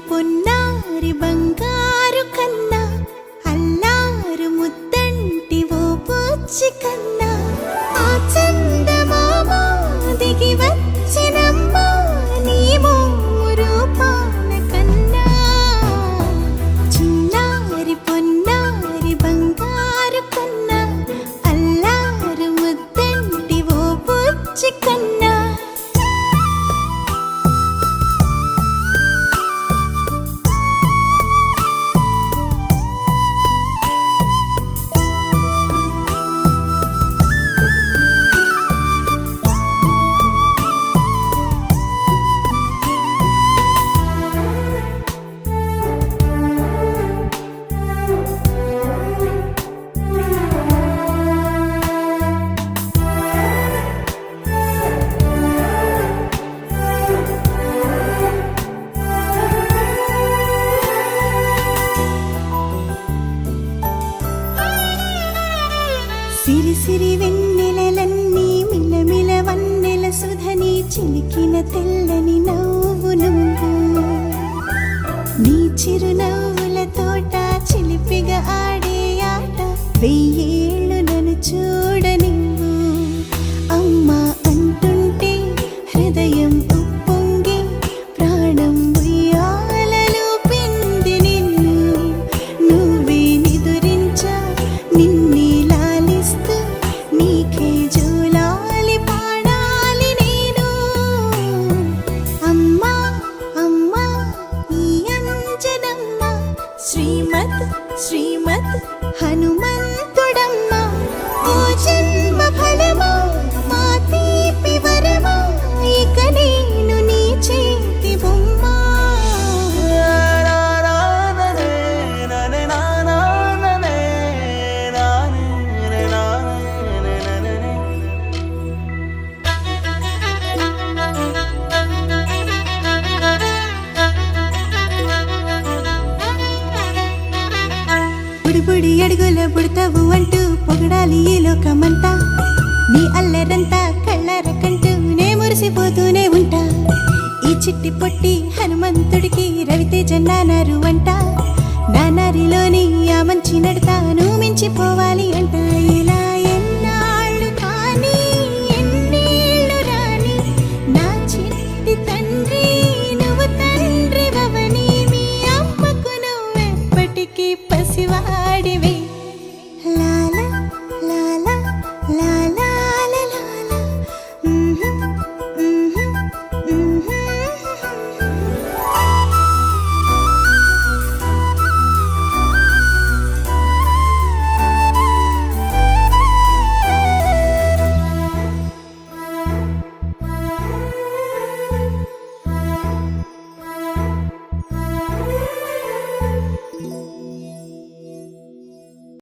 పొన్నారి బంగారు కన్నా అల్లారు ముద్దంటి ఓ బుచ్చి కన్నా ఆ చందమామ దిగి వచ్చినమ్మా నీ రూపాల కన్నా చిన్నారి పొన్నారి బంగారు కన్నా అల్లారు ముద్దంటి ఓ బుచ్చి కన్నా సిరి సిరి వెన్నెలలన్నీ మిలమిల వన్నెల సుధని చిలికిన తెల్లని నవ్వు నువ్వు నీ చిరునవ్వుల తోట చిలిపిగా ఆడే ఆట వెయ్యేళ్ళు నన్ను చూడనివ్వు అమ్మా అంటుంటే హృదయం ఉప్పొంగి ప్రాణం ఉయ్యాలలో పిండి నిన్ను నువ్వే నిదురించా నిన్నే నీకే జోలాలి పాడాలి నేను అమ్మా అమ్మా ఈ అంజనమ్మ శ్రీమత్ శ్రీమత్ హనుమంతుడమ్మ ఓ జన్మ ఫలమా మా తీపి వరమా ఇక నేను నీ చేతి బొమ్మ బుడి అడుగుల బుడతావు అంటూ పొగడాలి ఈ లోకమంతా నీ అల్లరంతా కళ్ళారకంటూ నే మురిసిపోతూనే ఉంటా ఈ చిట్టి పొట్టి హనుమంతుడికి రవితేజ నానారు అంట నానారిలోని ఆ మంచి నడతాను మించిపోవాలి అంట ఇలా